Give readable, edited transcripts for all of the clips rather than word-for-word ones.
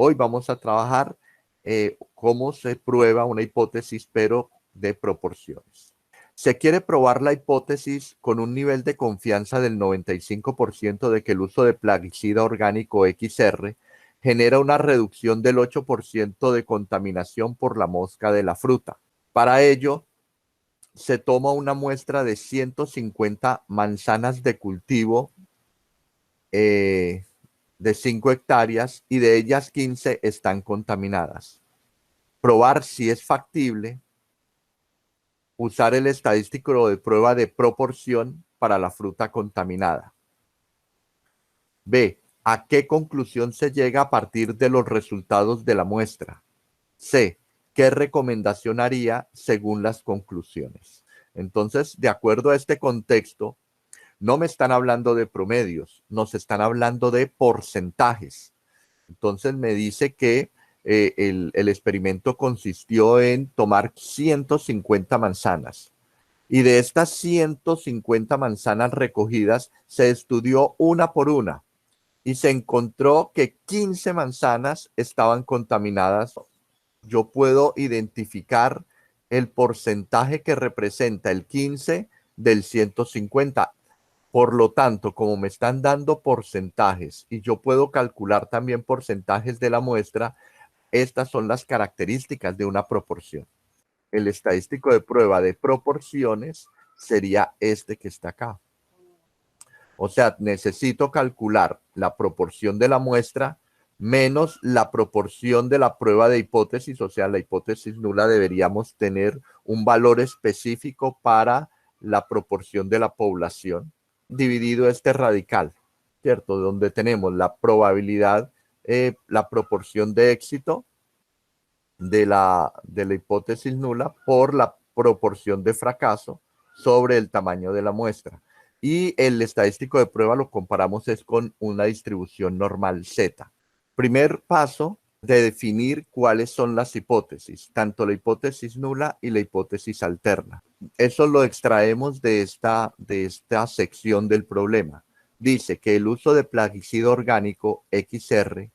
Hoy vamos a trabajar cómo se prueba una hipótesis, pero de proporciones. Se quiere probar la hipótesis con un nivel de confianza del 95% de que el uso de plaguicida orgánico XR genera una reducción del 8% de contaminación por la mosca de la fruta. Para ello, se toma una muestra de 150 manzanas de cultivo de 5 hectáreas y de ellas 15 están contaminadas. Probar si es factible usar el estadístico de prueba de proporción para la fruta contaminada. B. ¿A qué conclusión se llega a partir de los resultados de la muestra? C. ¿Qué recomendación haría según las conclusiones? Entonces, de acuerdo a este contexto, no me están hablando de promedios, nos están hablando de porcentajes. Entonces me dice que el experimento consistió en tomar 150 manzanas y de estas 150 manzanas recogidas se estudió una por una y se encontró que 15 manzanas estaban contaminadas. Yo puedo identificar el porcentaje que representa el 15 del 150. Por lo tanto, como me están dando porcentajes y yo puedo calcular también porcentajes de la muestra, estas son las características de una proporción. El estadístico de prueba de proporciones sería este que está acá. O sea, necesito calcular la proporción de la muestra menos la proporción de la prueba de hipótesis, o sea, la hipótesis nula deberíamos tener un valor específico para la proporción de la población, dividido este radical, ¿cierto? Donde tenemos la probabilidad, la proporción de éxito de la hipótesis nula por la proporción de fracaso sobre el tamaño de la muestra. Y el estadístico de prueba lo comparamos es con una distribución normal Z. Primer paso de definir cuáles son las hipótesis, tanto la hipótesis nula y la hipótesis alterna. Eso lo extraemos de esta sección del problema. Dice que el uso de plaguicida orgánico XR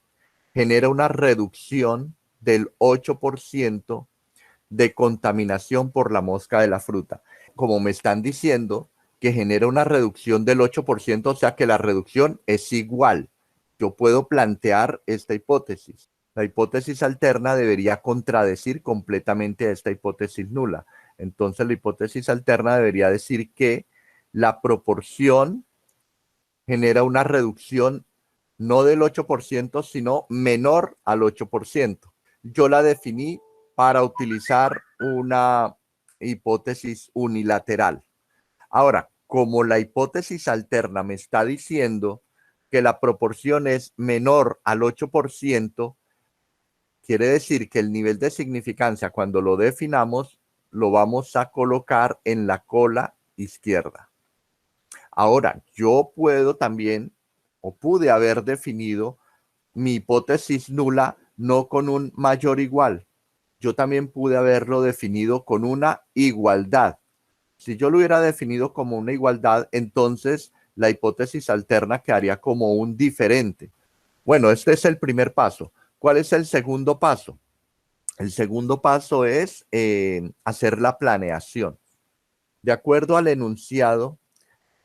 genera una reducción del 8% de contaminación por la mosca de la fruta. Como me están diciendo que genera una reducción del 8%, o sea que la reducción es igual. Yo puedo plantear esta hipótesis. La hipótesis alterna debería contradecir completamente a esta hipótesis nula. Entonces la hipótesis alterna debería decir que la proporción genera una reducción no del 8%, sino menor al 8%. Yo la definí para utilizar una hipótesis unilateral. Ahora, como la hipótesis alterna me está diciendo que la proporción es menor al 8%, quiere decir que el nivel de significancia, cuando lo definamos, lo vamos a colocar en la cola izquierda. Ahora, yo puedo también, o pude haber definido mi hipótesis nula no con un mayor igual. Yo también pude haberlo definido con una igualdad. Si yo lo hubiera definido como una igualdad, entonces la hipótesis alterna quedaría como un diferente. Bueno, este es el primer paso. ¿Cuál es el segundo paso? El segundo paso es hacer la planeación. De acuerdo al enunciado,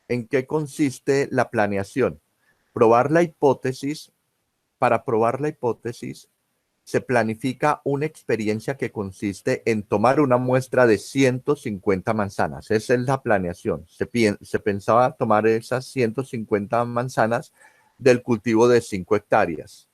¿en qué consiste la planeación? Probar la hipótesis. Para probar la hipótesis, se planifica una experiencia que consiste en tomar una muestra de 150 manzanas. Esa es la planeación. Se pensaba tomar esas 150 manzanas del cultivo de 5 hectáreas,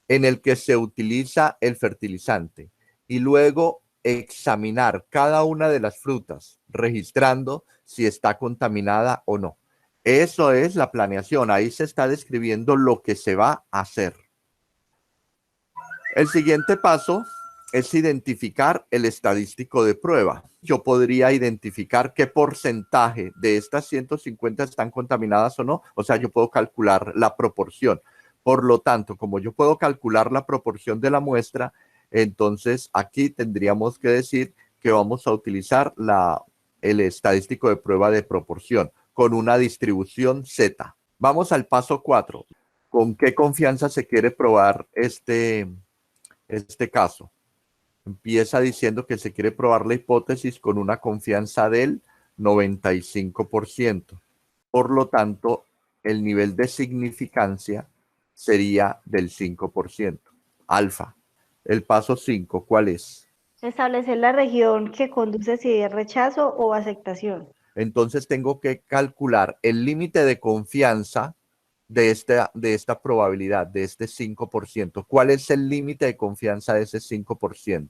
en el que se utiliza el fertilizante, y luego examinar cada una de las frutas, registrando si está contaminada o no. Eso es la planeación. Ahí se está describiendo lo que se va a hacer. El siguiente paso es identificar el estadístico de prueba. Yo podría identificar qué porcentaje de estas 150 están contaminadas o no. O sea, yo puedo calcular la proporción. Por lo tanto, como yo puedo calcular la proporción de la muestra, entonces aquí tendríamos que decir que vamos a utilizar el estadístico de prueba de proporción con una distribución Z. Vamos al paso 4. ¿Con qué confianza se quiere probar este este caso. Empieza diciendo que se quiere probar la hipótesis con una confianza del 95%. Por lo tanto, el nivel de significancia sería del 5%. Alfa. El paso 5, ¿cuál es? Establecer la región que conduce si es rechazo o aceptación. Entonces tengo que calcular el límite de confianza de esta probabilidad, de este 5%. ¿Cuál es el límite de confianza de ese 5%?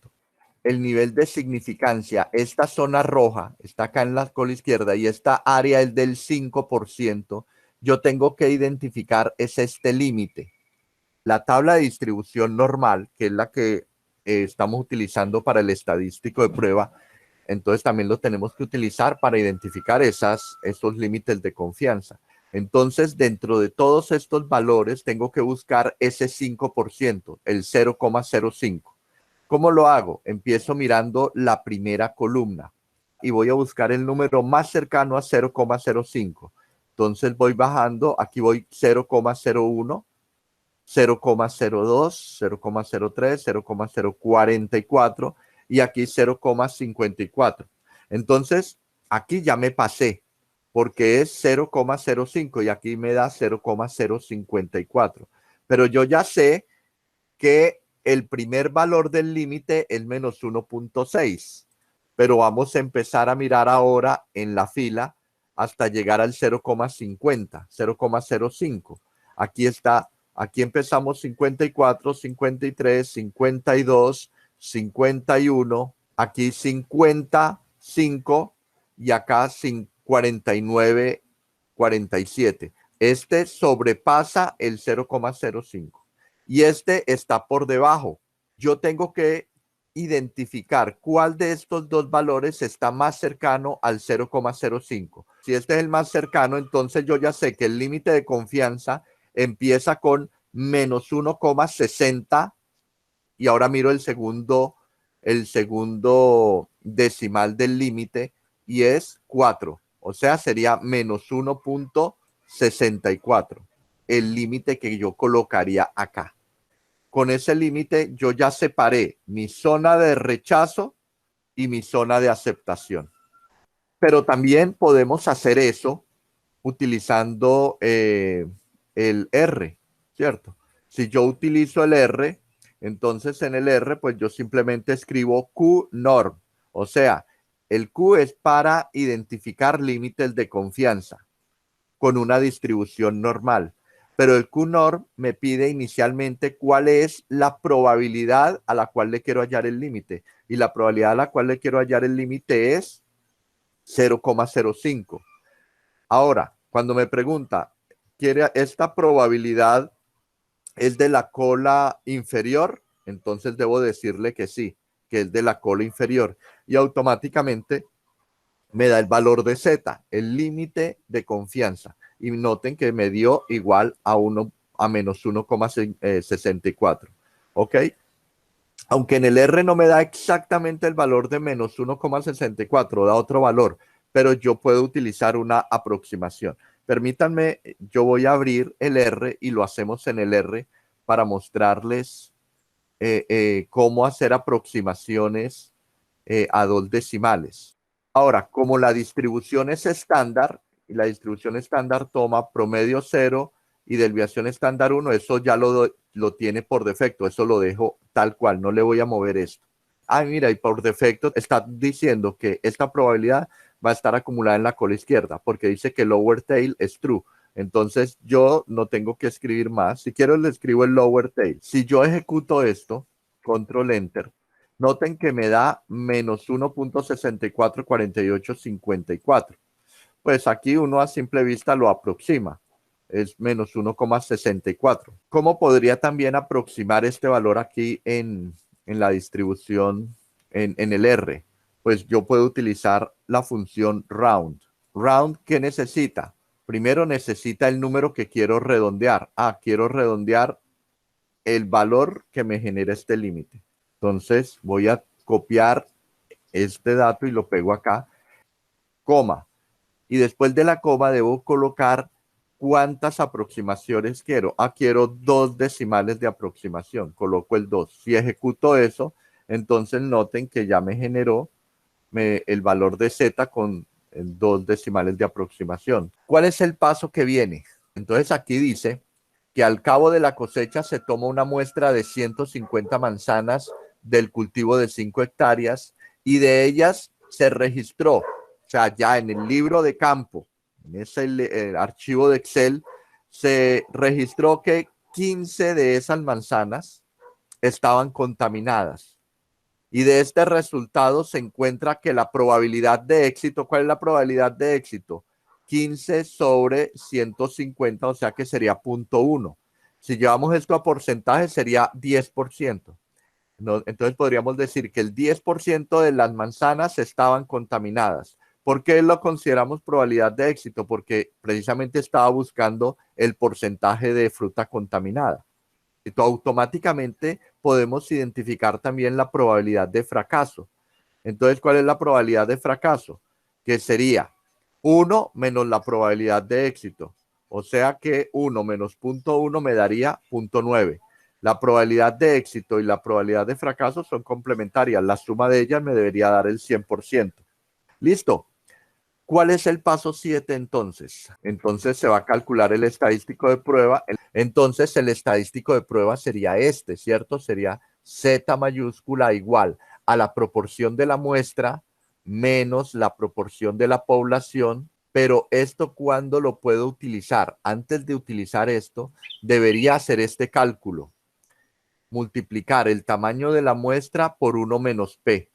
El nivel de significancia, esta zona roja está acá en la cola izquierda y esta área es del 5%, yo tengo que identificar es este límite. La tabla de distribución normal, que es la que estamos utilizando para el estadístico de prueba, entonces también lo tenemos que utilizar para identificar esos límites de confianza. Entonces, dentro de todos estos valores, tengo que buscar ese 5%, el 0,05. ¿Cómo lo hago? Empiezo mirando la primera columna y voy a buscar el número más cercano a 0,05. Entonces voy bajando, aquí voy 0,01, 0,02, 0,03, 0,044 y aquí 0,54. Entonces, aquí ya me pasé porque es 0,05 y aquí me da 0,054. Pero yo ya sé que el primer valor del límite es menos 1,6. Pero vamos a empezar a mirar ahora en la fila hasta llegar al 0,50, 0,05. Aquí está, aquí empezamos 54, 53, 52, 51, aquí 55 y acá 49, 47. Este sobrepasa el 0,05 y este está por debajo. Yo tengo que identificar cuál de estos dos valores está más cercano al 0,05. Si este es el más cercano, entonces yo ya sé que el límite de confianza empieza con menos 1,60 y ahora miro el segundo decimal del límite y es 4. O sea, sería menos 1,64, el límite que yo colocaría acá. Con ese límite yo ya separé mi zona de rechazo y mi zona de aceptación. Pero también podemos hacer eso utilizando el R, ¿cierto? Si yo utilizo el R, entonces en el R, pues yo simplemente escribo Q-norm. O sea, el Q es para identificar límites de confianza con una distribución normal. Pero el Q-norm me pide inicialmente cuál es la probabilidad a la cual le quiero hallar el límite. Y la probabilidad a la cual le quiero hallar el límite es 0,05. Ahora, cuando me pregunta, ¿quiere esta probabilidad es de la cola inferior? Entonces debo decirle que sí, que es de la cola inferior. Y automáticamente me da el valor de Z, el límite de confianza. Y noten que me dio igual a menos 1,64. ¿Ok? Aunque en el R no me da exactamente el valor de menos 1,64, da otro valor, pero yo puedo utilizar una aproximación. Permítanme, yo voy a abrir el R y lo hacemos en el R para mostrarles cómo hacer aproximaciones a dos decimales. Ahora, como la distribución es estándar, y la distribución estándar toma promedio 0 y desviación estándar 1, eso ya lo tiene por defecto, eso lo dejo tal cual, no le voy a mover esto. Ah, mira, y por defecto está diciendo que esta probabilidad va a estar acumulada en la cola izquierda, porque dice que lower tail es true. Entonces yo no tengo que escribir más. Si quiero le escribo el lower tail. Si yo ejecuto esto, control enter, noten que me da menos 1,644854. Pues aquí uno a simple vista lo aproxima. Es menos 1,64. ¿Cómo podría también aproximar este valor aquí en la distribución en el R? Pues yo puedo utilizar la función round. Round, ¿qué necesita? Primero necesita el número que quiero redondear. Ah, quiero redondear el valor que me genera este límite. Entonces voy a copiar este dato y lo pego acá, coma. Y después de la coma debo colocar ¿cuántas aproximaciones quiero? Quiero 2 decimales de aproximación, coloco el 2. Si ejecuto eso, entonces noten que ya me generó el valor de z con 2 decimales de aproximación. ¿Cuál es el paso que viene? Entonces aquí dice que al cabo de la cosecha se toma una muestra de 150 manzanas del cultivo de 5 hectáreas y de ellas se registró, o sea, ya en el libro de campo, en ese archivo de Excel, se registró que 15 de esas manzanas estaban contaminadas. Y de este resultado se encuentra que la probabilidad de éxito, ¿cuál es la probabilidad de éxito? 15 sobre 150, o sea que sería 0.1. Si llevamos esto a porcentaje sería 10%. ¿No? Entonces podríamos decir que el 10% de las manzanas estaban contaminadas. ¿Por qué lo consideramos probabilidad de éxito? Porque precisamente estaba buscando el porcentaje de fruta contaminada. Automáticamente podemos identificar también la probabilidad de fracaso. Entonces, ¿cuál es la probabilidad de fracaso? Que sería 1 menos la probabilidad de éxito. O sea que 1 menos 0.1 me daría 0.9. La probabilidad de éxito y la probabilidad de fracaso son complementarias. La suma de ellas me debería dar el 100%. ¿Listo? ¿Cuál es el paso 7 entonces? Entonces se va a calcular el estadístico de prueba. Entonces el estadístico de prueba sería este, ¿cierto? Sería Z mayúscula igual a la proporción de la muestra menos la proporción de la población. Pero esto, ¿cuándo lo puedo utilizar? Antes de utilizar esto, debería hacer este cálculo. Multiplicar el tamaño de la muestra por 1 menos P.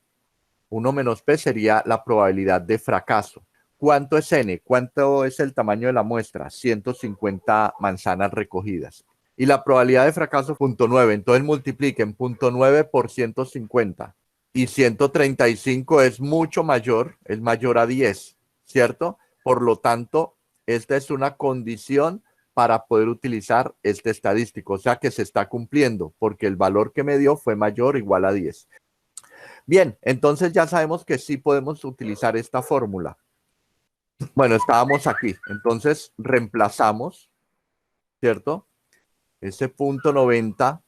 1 menos P sería la probabilidad de fracaso. ¿Cuánto es N? ¿Cuánto es el tamaño de la muestra? 150 manzanas recogidas. Y la probabilidad de fracaso, 0.9. Entonces multipliquen 0.9 por 150. Y 135 es mucho mayor, es mayor a 10, ¿cierto? Por lo tanto, esta es una condición para poder utilizar este estadístico. O sea que se está cumpliendo porque el valor que me dio fue mayor o igual a 10. Bien, entonces ya sabemos que sí podemos utilizar esta fórmula. Bueno, estábamos aquí, entonces reemplazamos, ¿cierto? Ese 0.90,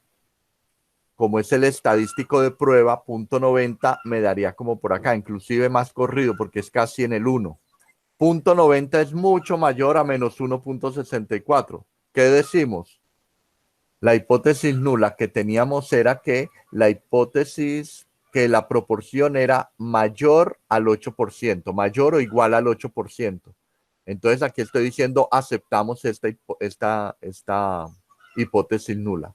como es el estadístico de prueba, 0.90 me daría como por acá, inclusive más corrido porque es casi en el 1. 0.90 es mucho mayor a menos 1.64. ¿Qué decimos? La hipótesis nula que teníamos era que la hipótesis, que la proporción era mayor al 8%, mayor o igual al 8%. Entonces aquí estoy diciendo aceptamos esta hipótesis nula.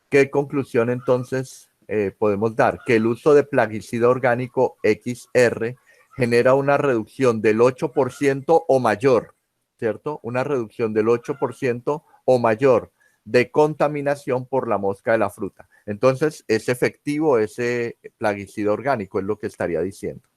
¿Qué conclusión entonces podemos dar? Que el uso de plaguicida orgánico XR genera una reducción del 8% o mayor, ¿cierto? Una reducción del 8% o mayor de contaminación por la mosca de la fruta. Entonces, es efectivo ese plaguicida orgánico, es lo que estaría diciendo.